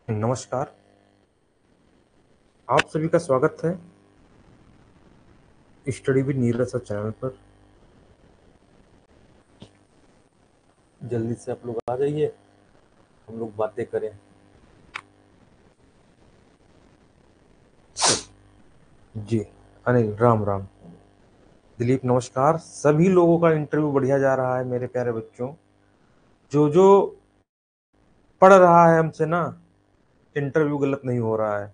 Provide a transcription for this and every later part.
नमस्कार। आप सभी का स्वागत है study with Neeraj sir channel पर। जल्दी से आप लोग आ जाइए, हम लोग बातें करें। जी, अनिल राम राम। दिलीप नमस्कार। सभी लोगों का इंटरव्यू बढ़िया जा रहा है मेरे प्यारे बच्चों। जो जो पढ़ रहा है हमसे ना, इंटरव्यू गलत नहीं हो रहा है।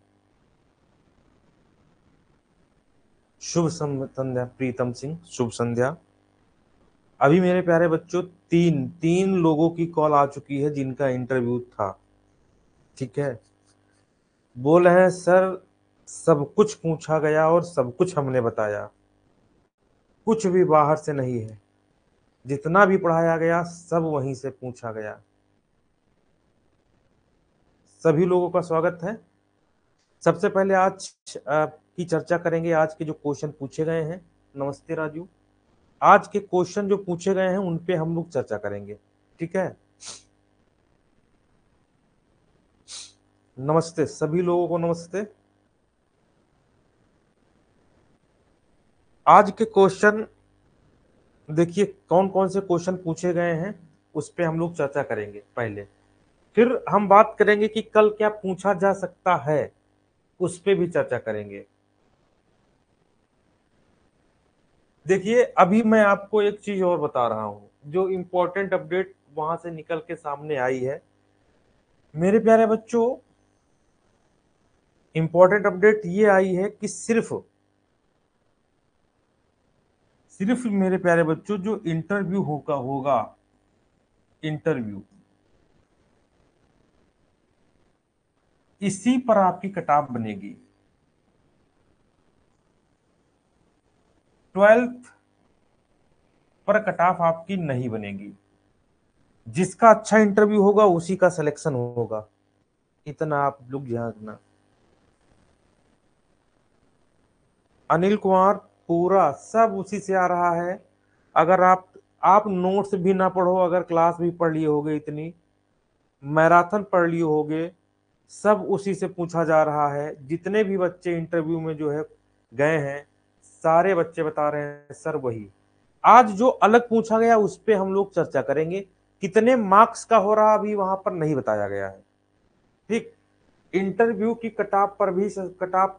संध्या प्रीतम सिंह, शुभ संध्या। अभी मेरे प्यारे बच्चों तीन तीन लोगों की कॉल आ चुकी है जिनका इंटरव्यू था। ठीक है। बोल रहे हैं सर, सब कुछ पूछा गया और सब कुछ हमने बताया, कुछ भी बाहर से नहीं है। जितना भी पढ़ाया गया सब वहीं से पूछा गया। सभी लोगों का स्वागत है। सबसे पहले आज की चर्चा करेंगे, आज के जो क्वेश्चन पूछे गए हैं। नमस्ते राजू। आज के क्वेश्चन जो पूछे गए हैं उन पे हम लोग चर्चा करेंगे। ठीक है। नमस्ते सभी लोगों को, नमस्ते। आज के क्वेश्चन देखिए कौन कौन से क्वेश्चन पूछे गए हैं, उस पे हम लोग चर्चा करेंगे पहले। फिर हम बात करेंगे कि कल क्या पूछा जा सकता है, उस पे भी चर्चा करेंगे। देखिए अभी मैं आपको एक चीज और बता रहा हूं, जो इंपॉर्टेंट अपडेट वहां से निकल के सामने आई है मेरे प्यारे बच्चों। इंपॉर्टेंट अपडेट ये आई है कि सिर्फ सिर्फ मेरे प्यारे बच्चों जो इंटरव्यू होगा होगा इंटरव्यू, इसी पर आपकी कटाप बनेगी। 12th पर कटाफ आपकी नहीं बनेगी। जिसका अच्छा इंटरव्यू होगा उसी का सिलेक्शन होगा, इतना आप लोग ध्यान रखना। अनिल कुमार, पूरा सब उसी से आ रहा है। अगर आप नोट्स भी ना पढ़ो, अगर क्लास भी पढ़ लिए होगे, इतनी मैराथन पढ़ लिए होगे, सब उसी से पूछा जा रहा है। जितने भी बच्चे इंटरव्यू में जो है गए हैं, सारे बच्चे बता रहे हैं सर वही। आज जो अलग पूछा गया उस पे हम लोग चर्चा करेंगे। कितने मार्क्स का हो रहा अभी वहां पर नहीं बताया गया है। ठीक। इंटरव्यू की कटाप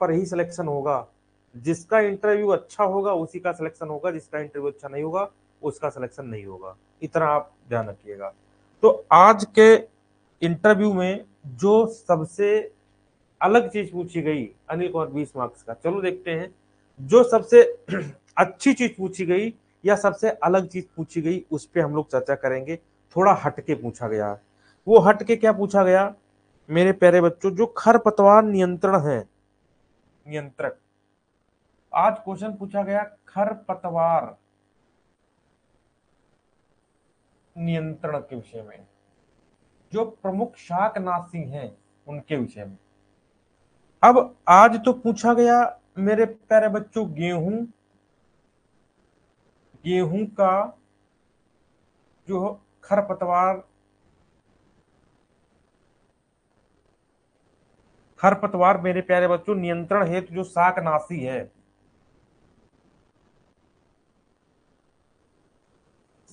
पर ही सिलेक्शन होगा। जिसका इंटरव्यू अच्छा होगा उसी का सिलेक्शन होगा, जिसका इंटरव्यू अच्छा नहीं होगा उसका सिलेक्शन नहीं होगा। इतना आप ध्यान रखिएगा। तो आज के इंटरव्यू में जो सबसे अलग चीज पूछी गई अनिल कुमार, 20 मार्क्स का, चलो देखते हैं। जो सबसे अच्छी चीज पूछी गई या सबसे अलग चीज पूछी गई उस पर हम लोग चर्चा करेंगे। थोड़ा हटके पूछा गया। वो हटके क्या पूछा गया मेरे प्यारे बच्चों, जो खरपतवार नियंत्रण है, नियंत्रक। आज क्वेश्चन पूछा गया खरपतवार नियंत्रण के विषय में, जो प्रमुख शाकनाशी हैं उनके विषय में। अब आज तो पूछा गया मेरे प्यारे बच्चों गेहूं, गेहूं का जो खरपतवार खरपतवार मेरे प्यारे बच्चों नियंत्रण हेतु जो शाकनाशी है,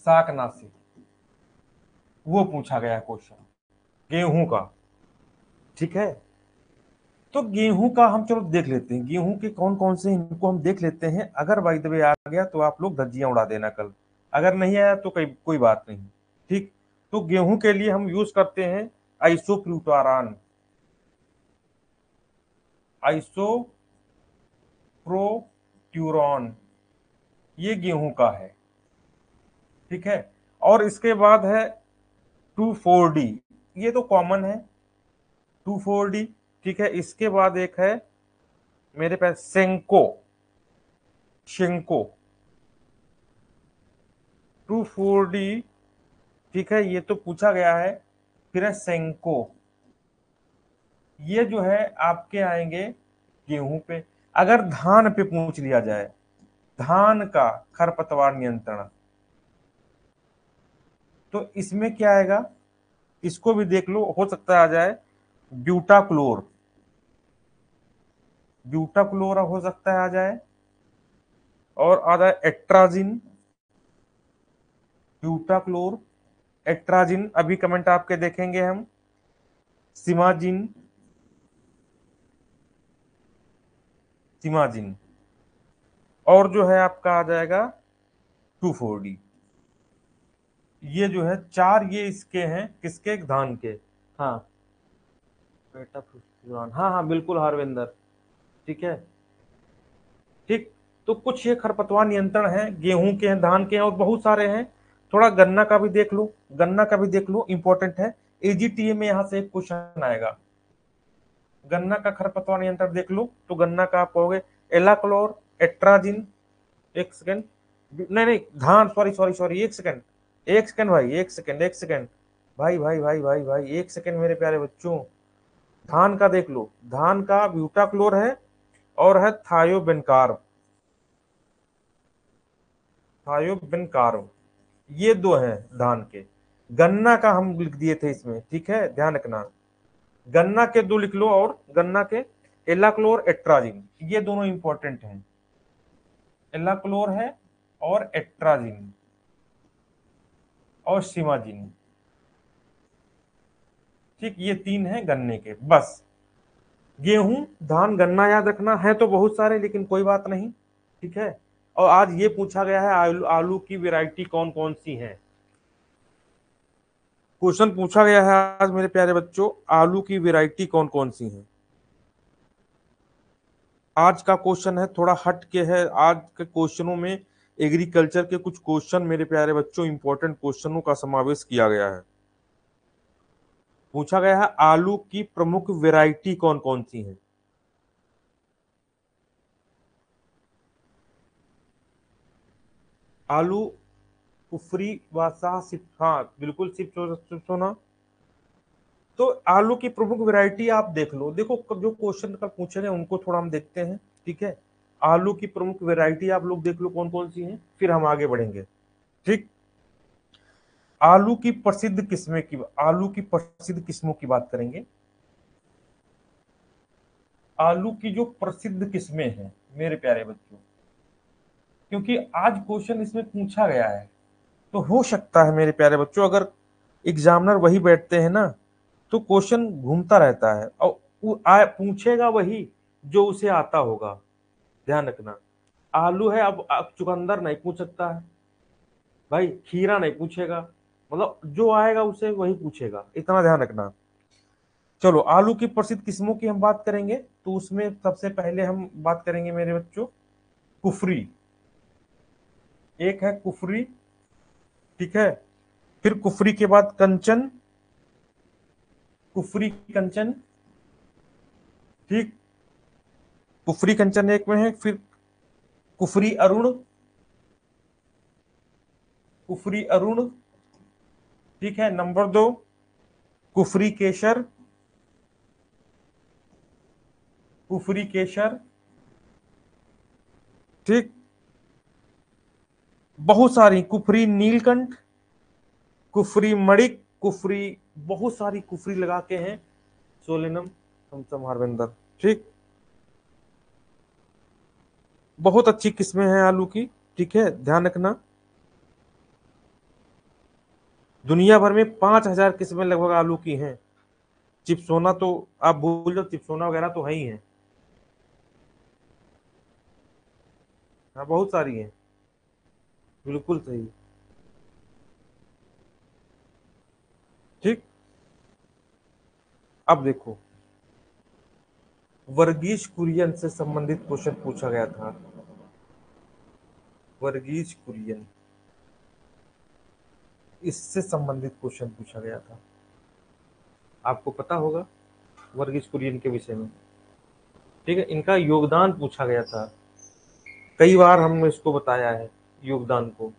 शाकनाशी, वो पूछा गया क्वेश्चन गेहूं का। ठीक है। तो गेहूं का हम चलो देख लेते हैं, गेहूं के कौन कौन से, इनको हम देख लेते हैं। अगर बाई द वे आ गया तो आप लोग धज्जियां उड़ा देना कल, अगर नहीं आया तो कोई बात नहीं। ठीक। तो गेहूं के लिए हम यूज करते हैं आइसोप्यूटारान, आइसोप्रोट्यूरॉन, ये गेहूं का है। ठीक है। और इसके बाद है 2,4-D, ये तो कॉमन है, 2,4-D। ठीक है। इसके बाद एक है मेरे पास सेंको, शेंको, 2,4-D। ठीक है, ये तो पूछा गया है। फिर है सेंको, ये जो है आपके आएंगे गेहूं पे। अगर धान पे पूछ लिया जाए, धान का खरपतवार नियंत्रण, तो इसमें क्या आएगा, इसको भी देख लो, हो सकता है आ जाए। ब्यूटाक्लोर, ब्यूटाक्लोर हो सकता है आ जाए, और आ जाए एट्राजिन, ब्यूटाक्लोर, एट्राजिन। अभी कमेंट आपके देखेंगे हम। सिमाजिन, सिमाजिन, और जो है आपका आ जाएगा 2,4-D। ये जो है चार, ये इसके हैं, किसके, धान के। हाँ, बेटा फुफुरान, हाँ हाँ बिल्कुल हरविंदर, ठीक है। ठीक, तो कुछ ये खरपतवार नियंत्रण है, गेहूं के हैं, धान के हैं, और बहुत सारे हैं। थोड़ा गन्ना का भी देख लो, गन्ना का भी देख लो, इंपॉर्टेंट है। एजीटीए में यहां से एक क्वेश्चन आएगा, गन्ना का खरपतवार नियंत्रण देख लो, तो गन्ना का आप कहोगे एलाक्लोर, एट्राजिन। एक सेकेंड, नहीं नहीं, धान, सॉरी सॉरी सॉरी, एक सेकेंड, एक सेकेंड भाई, एक सेकेंड, एक सेकेंड, भाई भाई भाई भाई भाई, एक सेकेंड मेरे प्यारे बच्चों। धान का देख लो, धान का ब्यूटाक्लोर है, और है थायोबेनकार, थायोबेनकार, ये दो हैं धान के। गन्ना का हम लिख दिए थे इसमें, ठीक है, ध्यान रखना। गन्ना के दो लिख लो, और गन्ना के एलाक्लोर, एट्राजिन, ये दोनों इंपॉर्टेंट हैं। एलाक्लोर है, और एट्राजिन, और सिमाजिन। ठीक, ये तीन है गन्ने के, बस। गेहूं, धान, गन्ना याद रखना है, तो बहुत सारे, लेकिन कोई बात नहीं, ठीक है। और आज ये पूछा गया है आलू, आलू की वैरायटी कौन कौन सी है। क्वेश्चन पूछा गया है आज मेरे प्यारे बच्चों, आलू की वैरायटी कौन कौन सी है। आज का क्वेश्चन है, थोड़ा हट के है। आज के क्वेश्चनों में एग्रीकल्चर के कुछ क्वेश्चन मेरे प्यारे बच्चों, इंपॉर्टेंट क्वेश्चनों का समावेश किया गया है। पूछा गया है आलू की प्रमुख वैरायटी कौन कौन सी है। आलू, कुफरी, वासा, सिप, हाँ बिल्कुल, सिप सोना। तो आलू की प्रमुख वैरायटी आप देख लो, देखो जो क्वेश्चन का पूछे गए उनको थोड़ा हम देखते हैं, ठीक है। आलू की प्रमुख वैरायटी आप लोग देख लो कौन कौन सी हैं, फिर हम आगे बढ़ेंगे, ठीक। आलू की प्रसिद्ध किस्में की, आलू की प्रसिद्ध किस्मों की बात करेंगे। आलू की जो प्रसिद्ध किस्में हैं मेरे प्यारे बच्चों, क्योंकि आज क्वेश्चन इसमें पूछा गया है, तो हो सकता है मेरे प्यारे बच्चों, अगर एग्जामिनर वही बैठते हैं ना, तो क्वेश्चन घूमता रहता है, और पूछेगा वही जो उसे आता होगा, ध्यान रखना। आलू है, अब चुकंदर नहीं पूछ सकता है भाई, खीरा नहीं पूछेगा, मतलब जो आएगा उसे वही पूछेगा, इतना ध्यान रखना। चलो, आलू की प्रसिद्ध किस्मों की हम बात करेंगे, तो उसमें सबसे पहले हम बात करेंगे मेरे बच्चों, कुफरी। एक है कुफरी, ठीक है। फिर कुफरी के बाद कंचन, कुफरी कंचन, ठीक। कुफरी कंचन एक में है, फिर कुफरी अरुण, कुफरी अरुण, ठीक है। नंबर दो, कुफरी केसर, कुफरी केसर, ठीक। बहुत सारी कुफरी नीलकंठ, कुफरी मणिक, कुफरी, बहुत सारी कुफरी लगा के हैं, सोलेनम, समसम, हारवेंदर, ठीक। बहुत अच्छी किस्में हैं आलू की, ठीक है, ध्यान रखना। दुनिया भर में 5,000 किस्में लगभग आलू की हैं। चिप्सोना तो आप भूल जाओ, चिप्सोना वगैरह तो है ही है। हाँ, बहुत सारी हैं, बिल्कुल सही, ठीक। अब देखो, वर्गीज कुरियन से संबंधित क्वेश्चन पूछा गया था, वर्गीज कुरियन, इससे संबंधित क्वेश्चन पूछा गया था। आपको पता होगा वर्गीज कुरियन के विषय में, ठीक है। इनका योगदान पूछा गया था, कई बार हमने इसको बताया है योगदान को।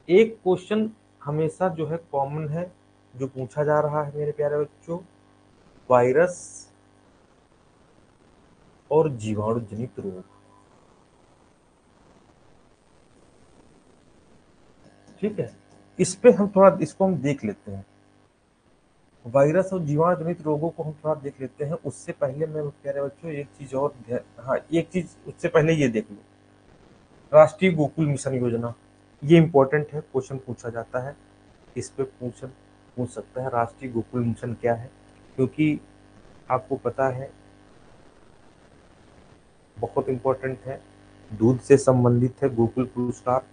एक क्वेश्चन हमेशा जो है कॉमन है, जो पूछा जा रहा है मेरे प्यारे बच्चों, वायरस और जीवाणु जनित रोग, ठीक है। इस पे हम थोड़ा, इसको हम देख लेते हैं। वायरस और जीवाणु जनित रोगों को हम थोड़ा देख लेते हैं। उससे पहले मैं प्यारे बच्चों एक चीज और हाँ, एक चीज उससे पहले ये देख लो, राष्ट्रीय गोकुल मिशन योजना, ये इंपॉर्टेंट है, क्वेश्चन पूछा जाता है, इस पे पूछ सकता है राष्ट्रीय गोकुल मिशन क्या है, क्योंकि आपको पता है बहुत इंपॉर्टेंट है, दूध से संबंधित है। गोकुल पुरस्कार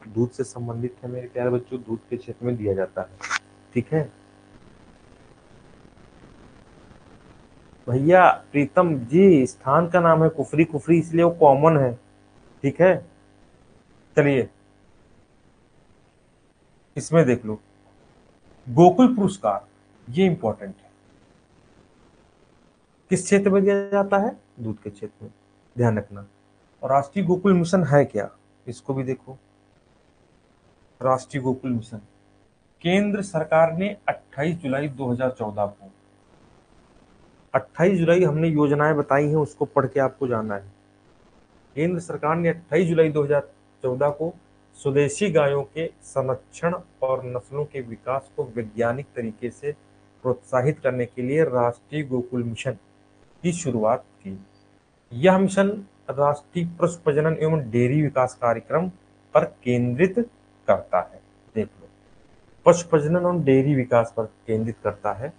दूध से संबंधित है मेरे प्यारे बच्चों, दूध के क्षेत्र में दिया जाता है। ठीक है भैया, प्रीतम जी स्थान का नाम है कुफरी, कुफरी इसलिए वो कॉमन है। ठीक है, चलिए इसमें देख लो, गोकुल पुरस्कार ये इंपॉर्टेंट है, किस क्षेत्र में दिया जाता है, दूध के क्षेत्र में, ध्यान रखना। और राष्ट्रीय गोकुल मिशन है क्या, इसको भी देखो। राष्ट्रीय गोकुल मिशन केंद्र सरकार ने 28 जुलाई 2014 को, 28 जुलाई हमने योजनाएं बताई हैं, उसको पढ़ के आपको जाना है। केंद्र सरकार ने 28 जुलाई 2014 को स्वदेशी गायों के संरक्षण और नस्लों के विकास को वैज्ञानिक तरीके से प्रोत्साहित करने के लिए राष्ट्रीय गोकुल मिशन की शुरुआत की। यह मिशन राष्ट्रीय पशु प्रजनन एवं डेयरी विकास कार्यक्रम पर केंद्रित करता है। देख लो, पशु प्रजनन और डेयरी विकास पर केंद्रित करता है।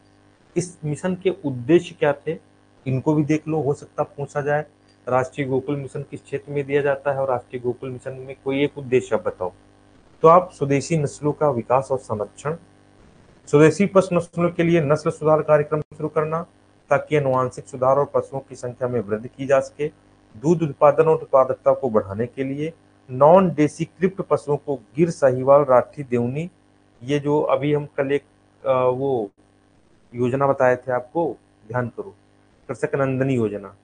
इस मिशन के उद्देश्य क्या थे, इनको भी देख लो, हो सकता पूछा जाए राष्ट्रीय गोकुल मिशन किस क्षेत्र में दिया जाता है और राष्ट्रीय गोकुल मिशन में कोई एक उद्देश्य बताओ। तो आप स्वदेशी नस्लों का विकास और संरक्षण, स्वदेशी पशु नस्लों के लिए नस्ल सुधार कार्यक्रम शुरू करना ताकि अनुवांशिक सुधार और पशुओं की संख्या में वृद्धि की जा सके, दूध उत्पादन और उत्पादकता को बढ़ाने के लिए नॉन डेसिक्रिप्ट पशुओं को गिर, साहिवाल, राठी, देवनी, ये जो अभी हम कल एक वो योजना बताए थे आपको, ध्यान करो, कृषक नंदनी योजना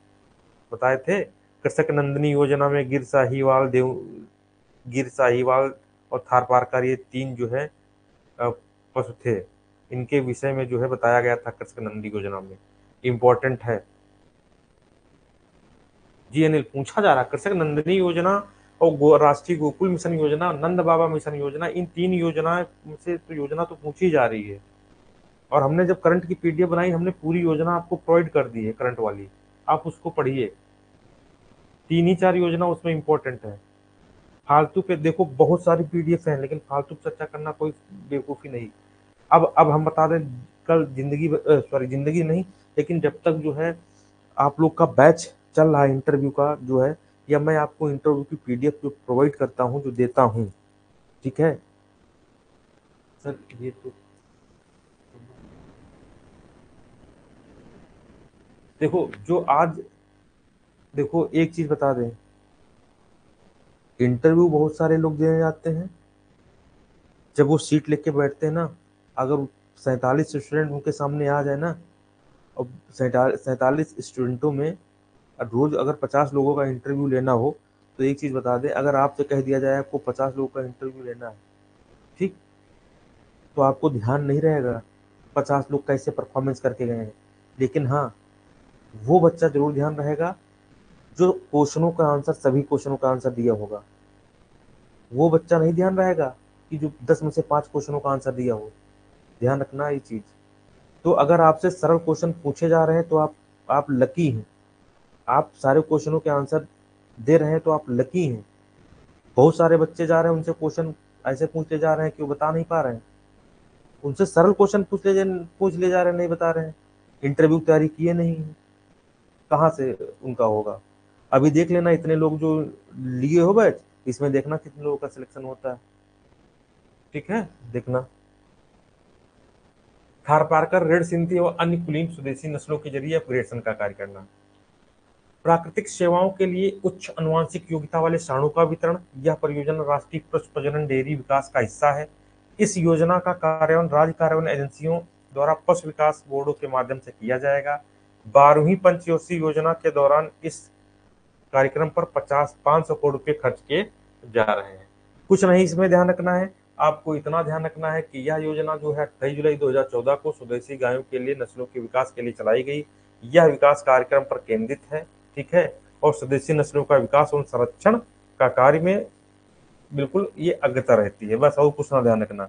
बताए थे। कृषक नंदनी योजना में गिर साहिवाल और थारपारकर, ये तीन जो है पशु थे, इनके विषय में जो है बताया गया था कृषक नंदनी योजना में, इंपॉर्टेंट है जी अनिल, पूछा जा रहा कृषक नंदनी योजना और राष्ट्रीय गोकुल मिशन योजना, नंद बाबा मिशन योजना, इन तीन योजना से तो योजना तो पूछी जा रही है। और हमने जब करंट की पीडीएफ बनाई, हमने पूरी योजना आपको प्रोवाइड कर दी है करंट वाली, आप उसको पढ़िए, तीन ही चार योजना उसमें इंपॉर्टेंट है। फालतू पे देखो बहुत सारी पीडीएफ हैं, लेकिन फालतू चर्चा करना कोई बेवकूफ़ी नहीं। अब हम बता दें, कल जिंदगी नहीं, लेकिन जब तक जो है आप लोग का बैच चल रहा है इंटरव्यू का जो है, या मैं आपको इंटरव्यू की पीडीएफ जो प्रोवाइड करता हूँ, जो देता हूँ, ठीक है सर, ये तो देखो जो आज, देखो एक चीज बता दें, इंटरव्यू बहुत सारे लोग देने जाते हैं, जब वो सीट लेके बैठते हैं ना, अगर 47 स्टूडेंट उनके सामने आ जाए ना, और 47 स्टूडेंटों में रोज अगर 50 लोगों का इंटरव्यू लेना हो, तो एक चीज बता दें, अगर आपसे कह दिया जाए आपको 50 लोगों का इंटरव्यू लेना है, ठीक, तो आपको ध्यान नहीं रहेगा 50 लोग कैसे परफॉर्मेंस करके गए हैं, लेकिन हाँ, वो बच्चा जरूर ध्यान रहेगा जो क्वेश्चनों का आंसर, सभी क्वेश्चनों का आंसर दिया होगा। वो बच्चा नहीं ध्यान रहेगा कि जो 10 में से 5 क्वेश्चनों का आंसर दिया हो। ध्यान रखना ये चीज। तो अगर आपसे सरल क्वेश्चन पूछे जा रहे हैं तो आप लकी हैं, आप सारे क्वेश्चनों के आंसर दे रहे हैं तो आप लकी हैं। बहुत सारे बच्चे जा रहे हैं, उनसे क्वेश्चन ऐसे पूछते जा रहे हैं कि वो बता नहीं पा रहे हैं, उनसे सरल क्वेश्चन पूछ ले जा रहे हैं, नहीं बता रहे हैं, इंटरव्यू की तैयारी किए नहीं है, कहाँ से उनका होगा। अभी देख लेना, इतने लोग जो लिए हो बैच, इसमें देखना कितने लोगों का सिलेक्शन होता है। ठीक है, देखना। थारपारकर, रेड सिंधी और अन्य कुलीन स्वदेशी नस्लों के जरिए अपग्रेडेशन का कार्य करना। प्राकृतिक सेवाओं के लिए उच्च आनुवंशिक योग्यता वाले साँडों का वितरण, यह परियोजना राष्ट्रीय पशु प्रजनन डेयरी विकास का हिस्सा है। इस योजना का कार्यान्वयन राज्य कार्यान्वयन एजेंसियों द्वारा पशु विकास बोर्डों के माध्यम से किया जाएगा। 12वीं पंचवर्षीय योजना के दौरान इस कार्यक्रम पर 500 करोड़ रुपए खर्च किए जा रहे हैं। कुछ नहीं इसमें ध्यान रखना है, आपको इतना ध्यान रखना है कि यह योजना जो है 28 जुलाई 2014 को स्वदेशी गायों के लिए नस्लों के विकास के लिए चलाई गई। यह विकास कार्यक्रम पर केंद्रित है, ठीक है, और स्वदेशी नस्लों का विकास और संरक्षण का कार्य में बिल्कुल ये अग्रता रहती है, बस और कुछ ना ध्यान रखना।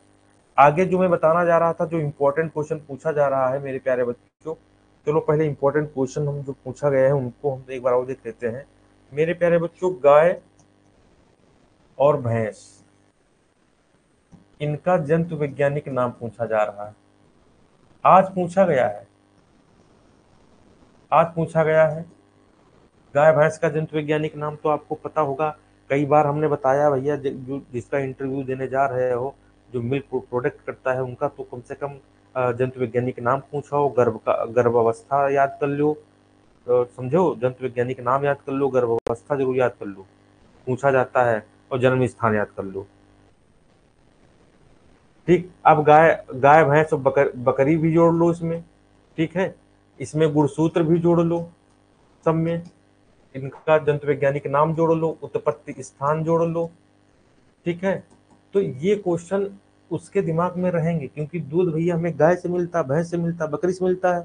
आगे जो मैं बताना जा रहा था, जो इम्पोर्टेंट क्वेश्चन पूछा जा रहा है मेरे प्यारे बच्चों, चलो पहले इम्पोर्टेंट क्वेश्चन हम जो पूछा गया है उनको हम एक बार और देख लेते हैं। मेरे प्यारे बच्चों, गाय और भैंस, इनका जंतु वैज्ञानिक नाम पूछा जा रहा है। आज पूछा गया है, आज पूछा गया है। गाय भैंस का जंतु वैज्ञानिक नाम तो आपको पता होगा, कई बार हमने बताया भैया, जो जिसका इंटरव्यू देने जा रहे हो, जो मिल्क प्रोडक्ट करता है, उनका तो कम से कम जंतु वैज्ञानिक नाम पूछा हो, गर्भावस्था याद कर लो, समझो, जंतु वैज्ञानिक नाम याद कर लो, गर्भावस्था जरूर याद कर लो, पूछा जाता है, और जन्म स्थान याद कर लो। ठीक, अब गाय गाय भैंस और बकरी भी जोड़ लो इसमें, ठीक है, इसमें गुणसूत्र भी जोड़ लो, सब में इनका जंतु वैज्ञानिक नाम जोड़ लो, उत्पत्ति स्थान जोड़ लो, ठीक है। तो ये क्वेश्चन उसके दिमाग में रहेंगे, क्योंकि दूध भैया हमें गाय से मिलता, भैंस से मिलता, बकरी से मिलता है,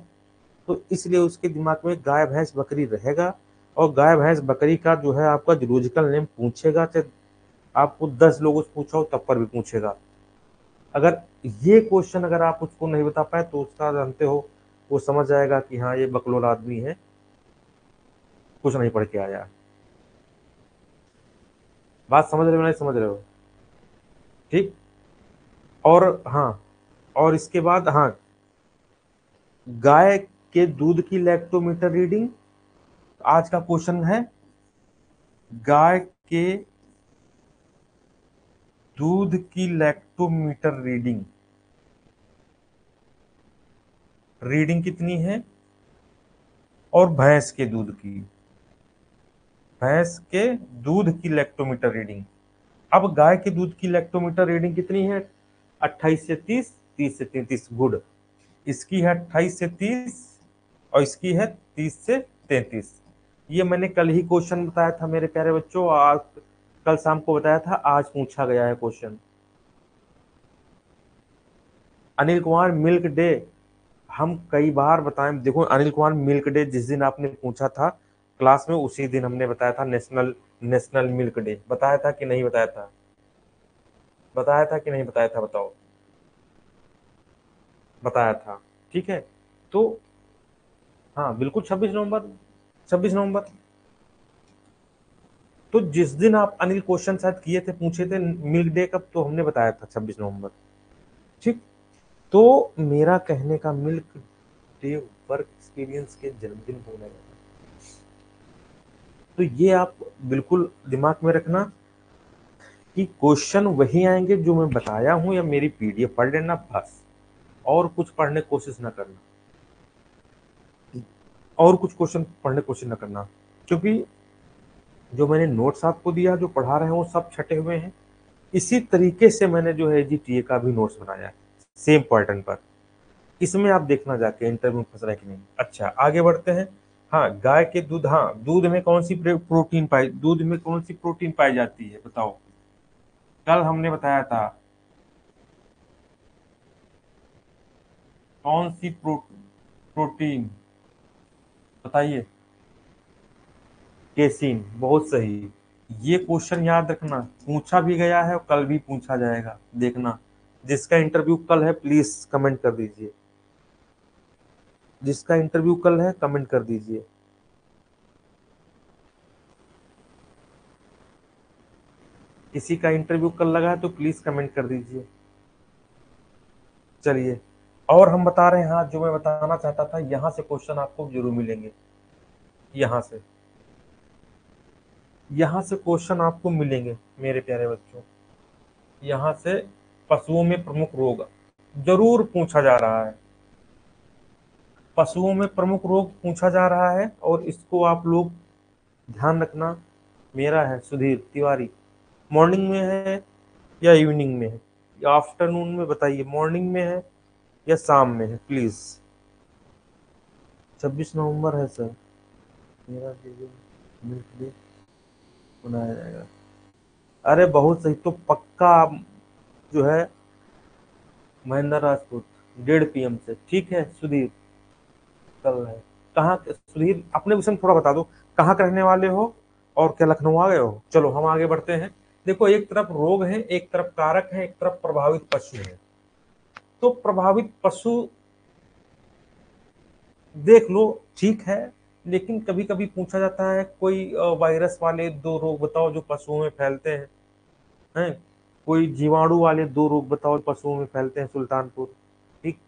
तो इसलिए उसके दिमाग में गाय भैंस बकरी रहेगा। और गाय भैंस बकरी का जो है आपका जूलॉजिकल नेम पूछेगा, चाहे आपको 10 लोगों से पूछा हो तब पर भी पूछेगा। अगर ये क्वेश्चन अगर आप उसको नहीं बता पाए तो उसका जानते हो, वो समझ जाएगा कि हाँ ये बकलोल आदमी है, कुछ नहीं पढ़ के आया। बात समझ रहे हो नहीं समझ रहे हो? ठीक। और हाँ, और इसके बाद हाँ, गाय के दूध की लैक्टोमीटर रीडिंग आज का क्वेश्चन है। गाय के दूध की लैक्टोमीटर रीडिंग, रीडिंग कितनी है? और भैंस के दूध की, भैंस के दूध की लैक्टोमीटर रीडिंग। अब गाय के दूध की लैक्टोमीटर रीडिंग कितनी है? 28 से 30, 30 से 33, गुड। इसकी है 28 से 30 और इसकी है 30 से 33। ये मैंने कल ही क्वेश्चन बताया था मेरे प्यारे बच्चों, आज कल शाम को बताया था, आज पूछा गया है question. Anil Kumar milk day, हम कई बार बताएं, देखो अनिल कुमार, मिल्क डे जिस दिन आपने पूछा था क्लास में, उसी दिन हमने बताया था नेशनल नेशनल मिल्क डे, बताया था कि नहीं बताया था? बताया था कि नहीं बताया था, बताओ? बताया था, ठीक है। तो हाँ बिल्कुल, 26 नवंबर, 26 नवंबर। तो जिस दिन आप अनिल क्वेश्चन शायद किए थे, पूछे थे मिल्क डे कब, तो हमने बताया था 26 नवंबर, ठीक। तो मेरा कहने का, मिल्क डे वर्क एक्सपीरियंस के जन्मदिन होने वाला, तो ये आप बिल्कुल दिमाग में रखना कि क्वेश्चन वही आएंगे जो मैं बताया हूं, या मेरी पीडीएफ पढ़ लेना बस, और कुछ पढ़ने की कोशिश ना करना, और कुछ क्वेश्चन पढ़ने की कोशिश ना करना, क्योंकि जो मैंने नोट्स आपको दिया, जो पढ़ा रहे हैं वो सब छटे हुए हैं। इसी तरीके से मैंने जो है जीटीए का भी नोट्स बनाया है, सेम पैटर्न पर। इसमें आप देखना जाके इंटरव्यू में फंस रहा है कि नहीं। अच्छा आगे बढ़ते हैं। हाँ, गाय के दूध, हाँ, दूध में कौन सी प्रोटीन पाई, दूध में कौन सी प्रोटीन पाई जाती है, बताओ? कल हमने बताया था, कौन सी प्रोटीन, बताइए? केसिन, बहुत सही। ये क्वेश्चन याद रखना, पूछा भी गया है और कल भी पूछा जाएगा, देखना। जिसका इंटरव्यू कल है प्लीज कमेंट कर दीजिए, जिसका इंटरव्यू कल है कमेंट कर दीजिए। किसी का इंटरव्यू कल लगा है तो प्लीज कमेंट कर दीजिए। चलिए, और हम बता रहे हैं, हाँ, जो मैं बताना चाहता था, यहां से क्वेश्चन आपको जरूर मिलेंगे, यहां से, यहां से क्वेश्चन आपको मिलेंगे मेरे प्यारे बच्चों। यहां से पशुओं में प्रमुख रोग जरूर पूछा जा रहा है, पशुओं में प्रमुख रोग पूछा जा रहा है, और इसको आप लोग ध्यान रखना। मेरा है सुधीर तिवारी, मॉर्निंग में है या इवनिंग में है या आफ्टरनून में, बताइए, मॉर्निंग में है या शाम में है प्लीज? 26 नवंबर है सर, मेरा मिल्क डे मनाया जाएगा। अरे बहुत सही, तो पक्का जो है महेंद्र राजपूत 1:30 PM से, ठीक है सुधीर, कल है। कहाँ सुधीर, अपने विषय में थोड़ा बता दो, कहाँ के रहने वाले हो और क्या लखनऊ आ गए हो? चलो हम आगे बढ़ते हैं। देखो, एक तरफ रोग है, एक तरफ कारक है, एक तरफ प्रभावित पशु है। तो प्रभावित पशु देख लो, ठीक है, लेकिन कभी कभी पूछा जाता है कोई वायरस वाले 2 रोग बताओ जो पशुओं में फैलते हैं, कोई जीवाणु वाले 2 रोग बताओ पशुओं में फैलते हैं सुल्तानपुर, ठीक।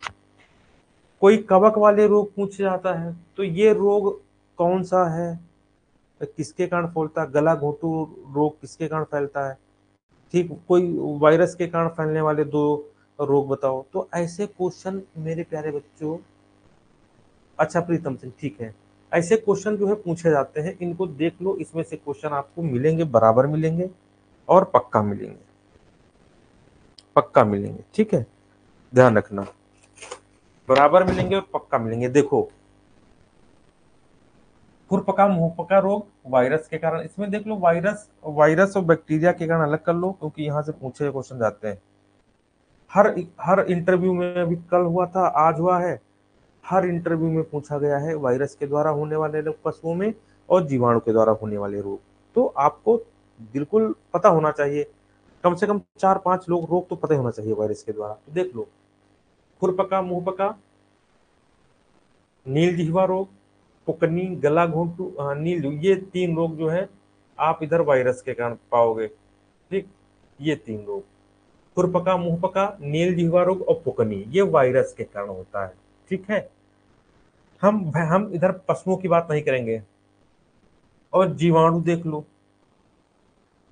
कोई कवक वाले रोग पूछा जाता है, तो ये रोग कौन सा है, किसके कारण फैलता है, गला घोटू रोग किसके कारण फैलता है, ठीक। कोई वायरस के कारण फैलने वाले 2 रोग बताओ। तो ऐसे क्वेश्चन मेरे प्यारे बच्चों, अच्छा प्रीतम सिंह, ठीक है, ऐसे क्वेश्चन जो है पूछे जाते हैं, इनको देख लो, इसमें से क्वेश्चन आपको मिलेंगे, बराबर मिलेंगे और पक्का मिलेंगे, पक्का मिलेंगे, ठीक है, ध्यान रखना, बराबर मिलेंगे और पक्का मिलेंगे। देखो, खुरपका मुंहपका रोग वायरस के कारण, इसमें देख लो, वायरस वायरस और बैक्टीरिया के कारण अलग कर लो, क्योंकि यहाँ से पूछे क्वेश्चन जाते हैं। हर हर इंटरव्यू में, अभी कल हुआ था, आज हुआ है, हर इंटरव्यू में पूछा गया है वायरस के द्वारा होने वाले रोग पशुओं में और जीवाणु के द्वारा होने वाले रोग। तो आपको बिल्कुल पता होना चाहिए, कम से कम 4-5 लोग रोग तो पता ही होना चाहिए वायरस के द्वारा। तो देख लो, खुरपका मुंहपका, नील जिह्वा रोग, पुकनी, गला घोंटू, नील, ये 3 रोग जो है आप इधर वायरस के कारण पाओगे, ठीक। ये 3 रोग, खुरपका मुंहपका, नील जिह्वा रोग और पुकनी, ये वायरस के कारण होता है, ठीक है। हम इधर पशुओं की बात नहीं करेंगे। और जीवाणु देख लो,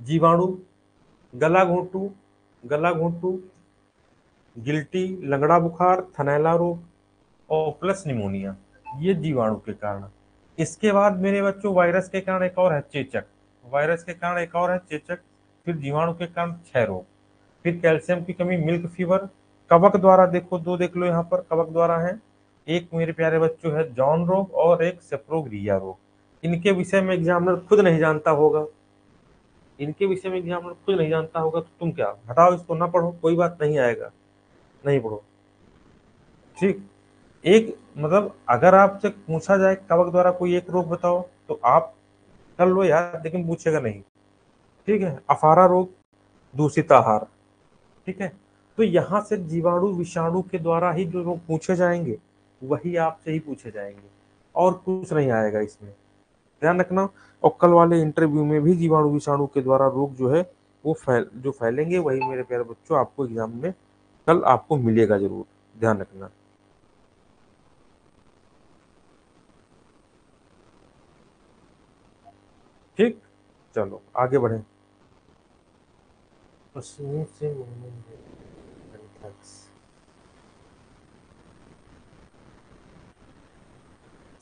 जीवाणु, गला घोंटू, गला घोंटू, गिल्टी, लंगड़ा बुखार, थनैला रोग और प्लस निमोनिया, ये जीवाणु के कारण। इसके बाद मेरे बच्चों वायरस के कारण एक और है चेचक, वायरस के कारण एक और है चेचक, फिर जीवाणु के कारण क्षय रोग, फिर कैल्शियम की कमी, मिल्क फीवर। कवक द्वारा देखो, 2 देख लो यहाँ पर, कवक द्वारा है, एक मेरे प्यारे बच्चों है जॉन रोग और एक सेप्रोगिया रोग। इनके विषय में एग्जामिनर खुद नहीं जानता होगा, इनके विषय में एग्जामिनर खुद नहीं जानता होगा, तो तुम क्या, हटाओ इसको, ना पढ़ो, कोई बात नहीं आएगा, नहीं पढ़ो, ठीक। एक मतलब अगर आपसे पूछा जाए कवक द्वारा कोई एक रोग बताओ, तो आप कर लो यार, लेकिन पूछेगा नहीं, ठीक है। अफारा रोग, दूषित आहार, ठीक है। तो यहाँ से जीवाणु विषाणु के द्वारा ही जो रोग पूछे जाएंगे वही आपसे ही पूछे जाएंगे, और कुछ नहीं आएगा इसमें, ध्यान रखना। और कल वाले इंटरव्यू में भी जीवाणु विषाणु के द्वारा रोग जो है वो जो फैलेंगे, वही मेरे प्यारे बच्चों आपको एग्जाम में कल आपको मिलेगा जरूर, ध्यान रखना, ठीक। चलो आगे बढ़े। पशुओं से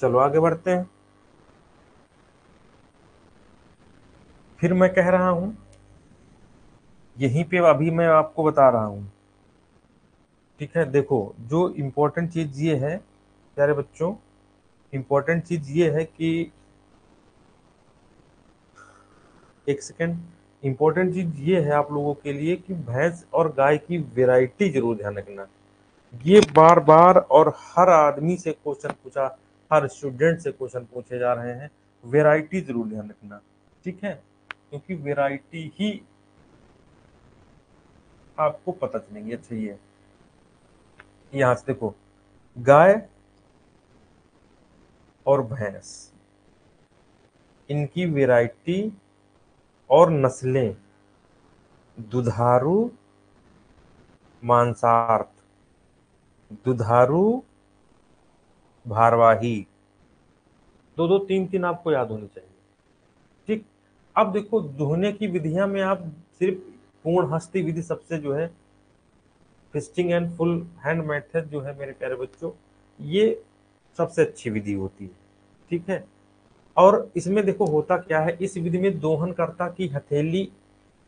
चलो आगे बढ़ते हैं। फिर मैं कह रहा हूं, यहीं पे अभी मैं आपको बता रहा हूं, ठीक है। देखो, जो इम्पोर्टेंट चीज ये है प्यारे बच्चों, इम्पोर्टेंट चीज ये है कि, एक सेकेंड, इम्पोर्टेंट चीज ये है आप लोगों के लिए कि भैंस और गाय की वैरायटी जरूर ध्यान रखना। ये बार बार और हर आदमी से क्वेश्चन पूछा, हर स्टूडेंट से क्वेश्चन पूछे जा रहे हैं, वैरायटी जरूर ध्यान रखना, ठीक है, क्योंकि वैरायटी ही आपको पता चलेंगी। अच्छा, ये यहाँ से देखो, गाय और भैंस, इनकी वैरायटी और नस्लें, दुधारू, मांसार्थ, दुधारू, भारवाही, दो दो तीन तीन आपको याद होनी चाहिए, ठीक। अब देखो, दुहने की विधियां में आप सिर्फ पूर्ण हस्ती विधि सबसे जो है, fisting and full hand method जो है मेरे प्यारे बच्चों, ये सबसे अच्छी विधि होती है, ठीक है। और इसमें देखो होता क्या है, इस विधि में दोहनकर्ता की हथेली,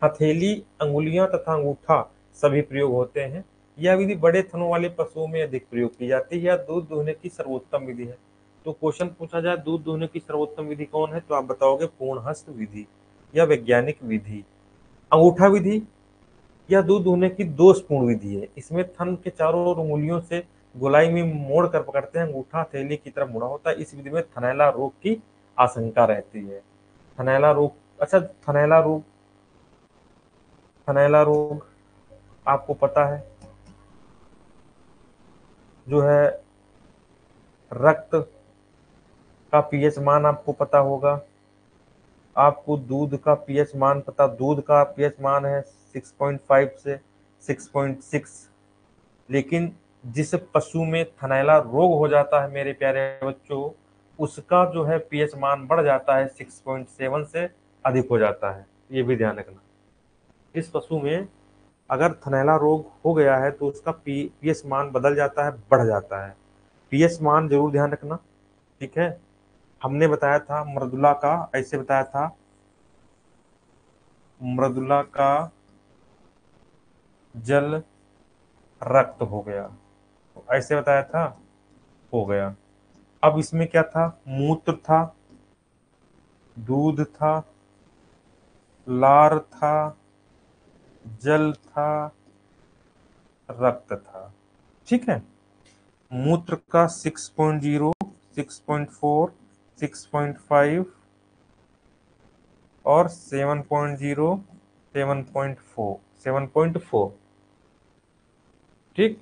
हथेली, अंगुलियां तथा अंगूठा सभी प्रयोग होते हैं। यह विधि बड़े थनों वाले पशुओं में अधिक प्रयोग की जाती है। यह दूध दुहने की सर्वोत्तम विधि है। तो क्वेश्चन पूछा जाए दूध दुहने की सर्वोत्तम विधि कौन है, तो आप बताओगे पूर्ण हस्त विधि या वैज्ञानिक विधि। अंगूठा विधि, यह दूध दुहने की दोषपूर्ण विधि है। इसमें थन के चारों ओर उंगलियों से गोलाई में मोड़ कर पकड़ते हैं, अंगूठा हथेली की तरफ मुड़ा होता है। इस विधि में थनैला रोग की आशंका रहती है। थनैला रोग, अच्छा, थनैला रोग, थनैला रोग आपको पता है, जो है रक्त का पीएच मान आपको पता होगा, आपको दूध का पीएच मान पता, दूध का पीएच मान है 6.5 से 6.6। लेकिन जिस पशु में थनैला रोग हो जाता है मेरे प्यारे बच्चों, उसका जो है पीएच मान बढ़ जाता है, 6.7 से अधिक हो जाता है। ये भी ध्यान रखना, इस पशु में अगर थनैला रोग हो गया है तो उसका पीएच मान बदल जाता है, बढ़ जाता है। पीएच मान जरूर ध्यान रखना, ठीक है। हमने बताया था मृदुला का, ऐसे बताया था, मृदुला का जल रक्त हो गया, तो ऐसे बताया था, हो गया। अब इसमें क्या था, मूत्र था, दूध था, लार था, जल था, रक्त था, ठीक है। मूत्र का 6.0, 6.4, 6.5 और 7.0, 7.4, 7.4, ठीक।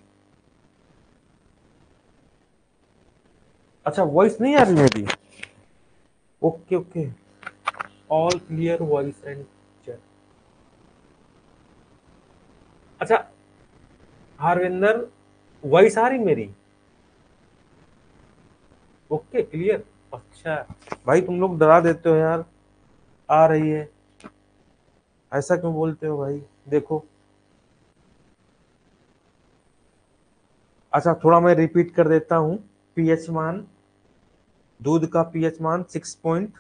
अच्छा, वॉइस नहीं आ रही मेरी? Okay okay, all clear voice and chat. अच्छा हरविंदर, वॉइस आ रही मेरी? Okay clear. अच्छा भाई, तुम लोग डरा देते हो यार, आ रही है, ऐसा क्यों बोलते हो भाई? देखो, अच्छा थोड़ा मैं रिपीट कर देता हूँ। पीएच मान, दूध का पीएच मान 6 पॉइंट,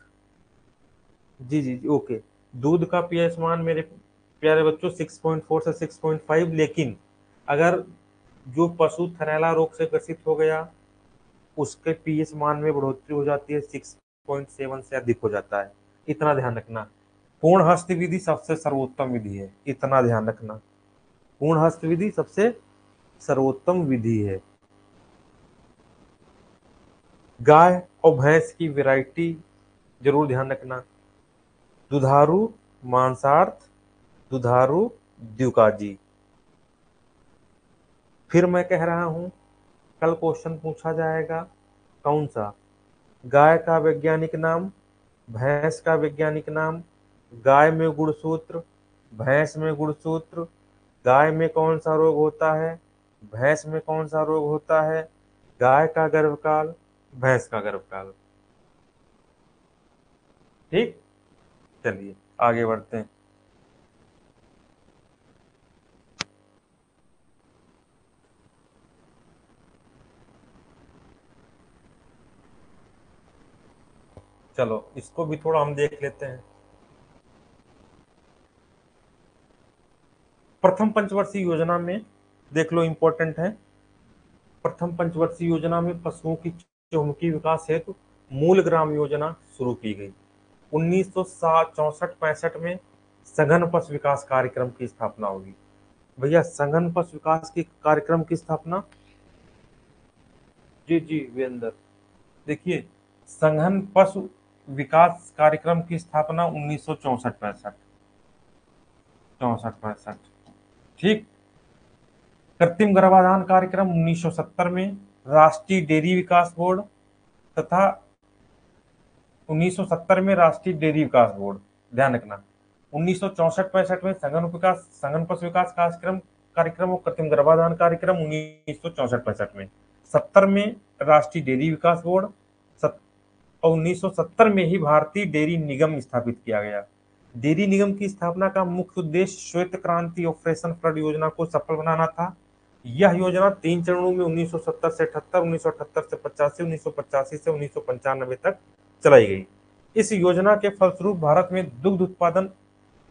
जी जी जी ओके, दूध का पीएच मान मेरे प्यारे बच्चों 6.4 से 6.5। लेकिन अगर जो पशु थनैला रोग से ग्रसित हो गया, उसके पीएच मान में बढ़ोतरी हो जाती है, 6.7 से अधिक हो जाता है। इतना ध्यान रखना। पूर्ण हस्त विधि सबसे सर्वोत्तम विधि है, इतना ध्यान रखना। पूर्ण हस्त विधि सबसे सर्वोत्तम विधि है। गाय और भैंस की वैरायटी जरूर ध्यान रखना, दुधारू, मांसार्थ, दुधारू, द्विकाजी। फिर मैं कह रहा हूं, कल क्वेश्चन पूछा जाएगा, कौन सा? गाय का वैज्ञानिक नाम, भैंस का वैज्ञानिक नाम, गाय में गुणसूत्र, भैंस में गुणसूत्र, गाय में कौन सा रोग होता है, भैंस में कौन सा रोग होता है, गाय का गर्भकाल, भैंस का गर्भकाल, ठीक। चलिए आगे बढ़ते हैं। चलो इसको भी थोड़ा हम देख लेते हैं। प्रथम पंचवर्षीय योजना में देख लो, इंपॉर्टेंट है। प्रथम पंचवर्षीय योजना में पशुओं की चहुमुखी विकास हेतु मूल ग्राम योजना शुरू की गई। 1964-65 में सघन पशु विकास कार्यक्रम की स्थापना होगी। भैया सघन पशु विकास की कार्यक्रम की स्थापना, जी जी वीरेंद्र, देखिए, सघन पशु विकास कार्यक्रम की स्थापना 1964-65, 64-65, ठीक। कृत्रिम गर्भाधान कार्यक्रम 1970 में, राष्ट्रीय डेयरी विकास बोर्ड तथा 1970 में राष्ट्रीय डेयरी विकास बोर्ड, ध्यान रखना। 1964-65 में सघन पशु विकास कार्यक्रम कार्यक्रम और कृत्रिम गर्भाधान कार्यक्रम 1964-65 में। 70 में राष्ट्रीय डेयरी विकास बोर्ड, और 1970 में ही भारतीय डेयरी निगम स्थापित किया गया। डेयरी निगम की स्थापना का मुख्य उद्देश्य श्वेत क्रांति ऑपरेशन फ्लड योजना को सफल बनाना था। यह योजना 3 चरणों में 1970 से 78, 1978 से 85, 1985 से 1995 तक चलाई गई। इस योजना के फलस्वरूप भारत में दुग्ध उत्पादन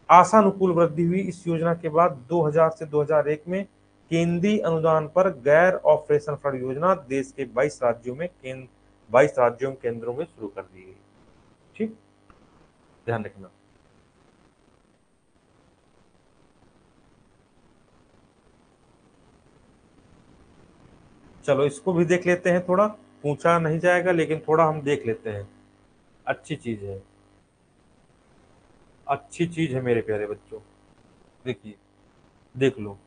आशानुकूल वृद्धि हुई। इस योजना के बाद 2000 से 2001 में केंद्रीय अनुदान पर गैर ऑपरेशन फ्लड योजना देश के 22 राज्यों में 22 राज्यों केंद्रों में शुरू कर दी गई, ठीक। ध्यान रखना। चलो इसको भी देख लेते हैं, थोड़ा पूछा नहीं जाएगा लेकिन थोड़ा हम देख लेते हैं। अच्छी चीज है, अच्छी चीज है मेरे प्यारे बच्चों। देखिए, देख लो,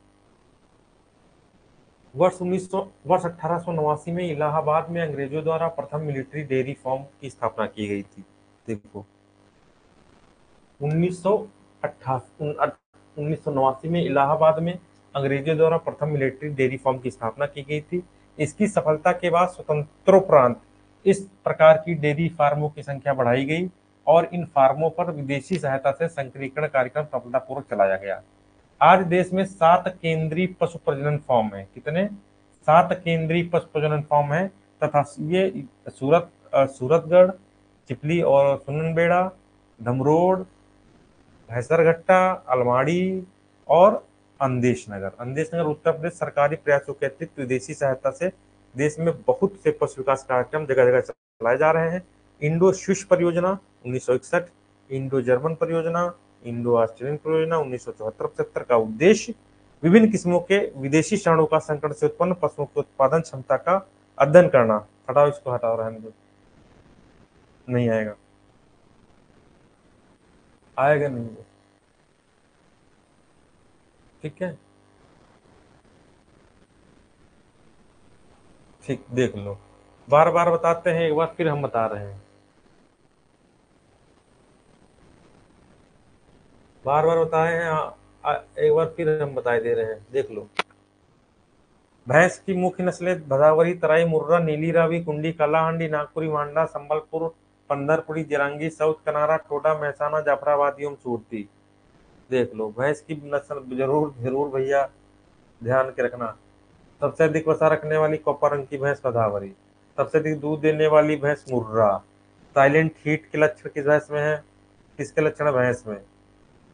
वर्ष 1889 में इलाहाबाद में अंग्रेजों द्वारा प्रथम मिलिट्री डेयरी फार्म की स्थापना की गई थी। देखो 1989 में इलाहाबाद में अंग्रेजों द्वारा प्रथम मिलिट्री डेयरी फार्म की स्थापना की गई थी। इसकी सफलता के बाद स्वतंत्रोपरांत इस प्रकार की डेयरी फार्मों की संख्या बढ़ाई गई और इन फार्मों पर विदेशी सहायता से संकरीकरण कार्यक्रम सफलतापूर्वक चलाया गया। आज देश में 7 केंद्रीय पशु प्रजनन फार्म है। कितने? 7 केंद्रीय पशु प्रजनन फार्म है तथा ये सूरतगढ़, चिपली और सुननबेड़ा, धमरोड, भैंसरघट्टा, अलमाड़ी और अंदेश नगर उत्तर प्रदेश सरकारी प्रयासों के अतिरिक्त विदेशी सहायता से देश में बहुत से पशु विकास कार्यक्रम जगह जगह चलाए जा रहे हैं। इंडो स्विस परियोजना 1961, इंडो जर्मन परियोजना, इंडो ऑस्ट्रेलियन परियोजना 1974-75 का उद्देश्य विभिन्न किस्मों के विदेशी साँडों का संकट से उत्पन्न पशुओं की उत्पादन क्षमता का अध्ययन करना। हटाओ इसको, हटाओ, रहने दो, नहीं आएगा, आएगा नहीं, ठीक है, ठीक, देख लो, बार बार बताते हैं, एक बार फिर हम बता रहे हैं, बार बार बताए हैं, एक बार फिर हम बताए दे रहे हैं, देख लो। भैंस की मुख्य नस्लें भदावरी, तराई, मुर्रा, नीली रावी, कुंडी, कालाहांडी, नागपुरी, मांडा, संबलपुर, पंदरपुरी, जरांगी, साउथ कनारा, टोडा, महसाना, जाफराबादी एवं सूरती। देख लो भैंस की नस्ल, जरूर जरूर भैया ध्यान के रखना। सबसे अधिक वसा रखने वाली कॉपर रंग की भैंस भदावरी, सबसे अधिक दूध देने वाली भैंस मुर्रा। साइलेंट हीट के लक्षण किस भैंस में है? किसके लक्षण है भैंस में?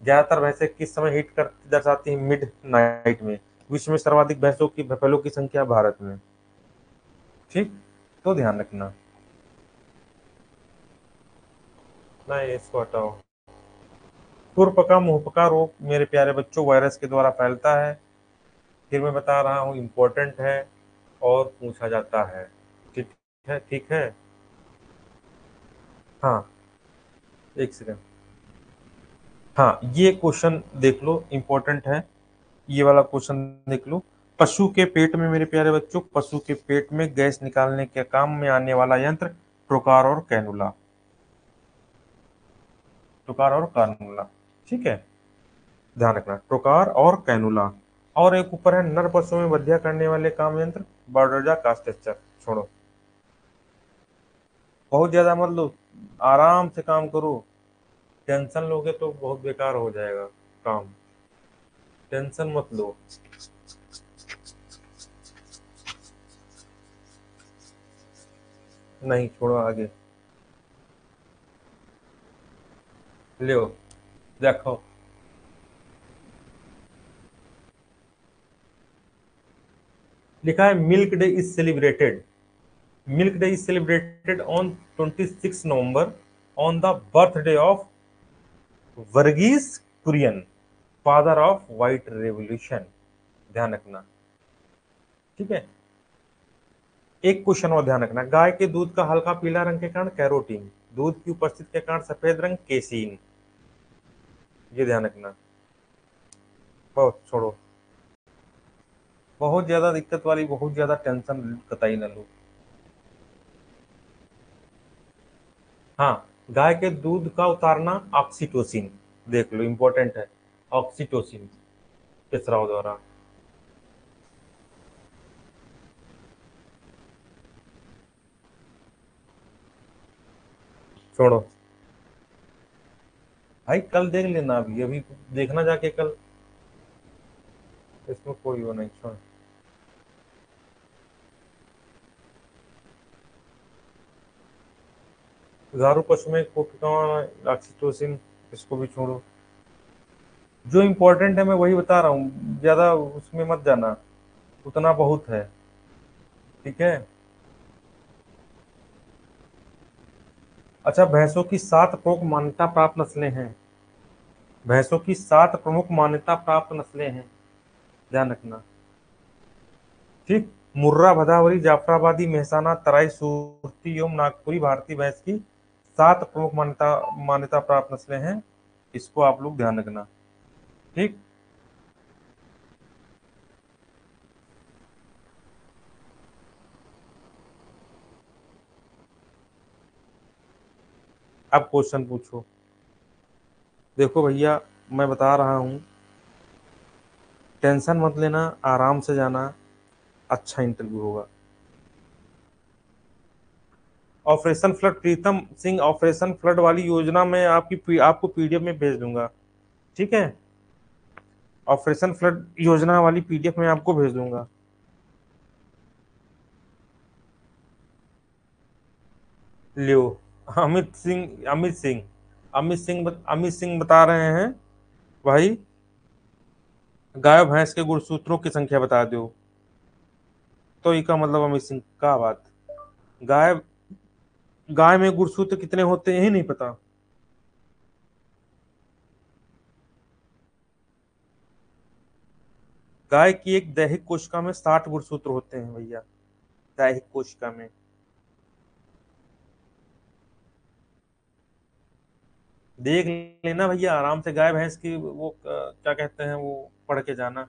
ज्यादातर भैंसें किस समय हीट कर दर्शाती है? मिड नाइट में। विश्व में सर्वाधिक भैंसों की बफेलो की संख्या भारत में। ठीक, तो ध्यान रखना। नहीं, इसको हटाओ। खुरपका मुंहपका रोग मेरे प्यारे बच्चों वायरस के द्वारा फैलता है। फिर मैं बता रहा हूँ, इम्पोर्टेंट है और पूछा जाता है। ठीक है, ठीक है, हाँ, एक सेकंड, हाँ, ये क्वेश्चन देख लो, इम्पोर्टेंट है, ये वाला क्वेश्चन देख लो। पशु के पेट में मेरे प्यारे बच्चों, पशु के पेट में गैस निकालने के काम में आने वाला यंत्र ट्रोकार और कैनुला, ट्रोकार और कैनुला, ठीक है, ध्यान रखना, ट्रोकार और कैनुला। और एक ऊपर है नर पशुओं में वध्या करने वाले काम यंत्र बार्डोजा कास्टेचर। छोड़ो, बहुत ज्यादा मत लो, आराम से काम करो। टेंशन लोगे तो बहुत बेकार हो जाएगा काम, टेंशन मत लो। नहीं, छोड़ो, आगे लो, देखो, लिखा है milk day is celebrated, milk day is celebrated on 26 November on the birthday of Verghese Kurien, father of white revolution. ध्यान रखना, ठीक है। एक क्वेश्चन और ध्यान रखना, गाय के दूध का हल्का पीला रंग के कारण कैरोटीन, दूध की उपस्थिति के कारण सफेद रंग केसीन। ये ध्यान रखना, बहुत छोड़ो, बहुत ज्यादा दिक्कत वाली, बहुत ज्यादा टेंशन कतई न लो। हाँ, गाय के दूध का उतारना ऑक्सीटोसिन, देख लो, इंपॉर्टेंट है, ऑक्सीटोसिन के स्राव द्वारा। छोड़ो भाई, कल देख लेना, अभी अभी देखना जाके कल, इसमें कोई वो नहीं, छोड़। दुधारू पशु में कोपिकावन, ऑक्सीटोसिन, इसको भी छोड़ो। जो इम्पोर्टेंट है मैं वही बता रहा हूँ, ज्यादा उसमें मत जाना, उतना बहुत है, ठीक है। अच्छा, भैंसों की 7 प्रमुख मान्यता प्राप्त नस्लें हैं, भैंसों की 7 प्रमुख मान्यता प्राप्त नस्लें हैं, ध्यान रखना, ठीक। मुर्रा, भदावरी, जाफराबादी, मेहसाना, तराई, सुरती एवं नागपुरी भारतीय भैंस की 7 प्रमुख मान्यता मान्यता प्राप्त नस्लें हैं, इसको आप लोग ध्यान रखना, ठीक। अब क्वेश्चन पूछो। देखो भैया, मैं बता रहा हूँ, टेंशन मत लेना, आराम से जाना, अच्छा इंटरव्यू होगा। Operation flood, Pritam Singh, operation flood वाली योजना में आपको पीडीएफ में भेज दूंगा। ठीक है, ऑपरेशन फ्लड योजना वाली पीडीएफ में आपको भेज दूंगा। लियो। अमित सिंह बता रहे हैं भाई, गाय भैंस के गुणसूत्रों की संख्या बता दो। तो इसका मतलब अमित सिंह का बात, गाय गाय में गुणसूत्र कितने होते हैं यही नहीं पता। गाय की एक दैहिक कोशिका में 60 गुणसूत्र होते हैं भैया, दैहिक कोशिका में। देख लेना भैया, आराम से गाय भैंस की वो क्या कहते हैं वो पढ़ के जाना।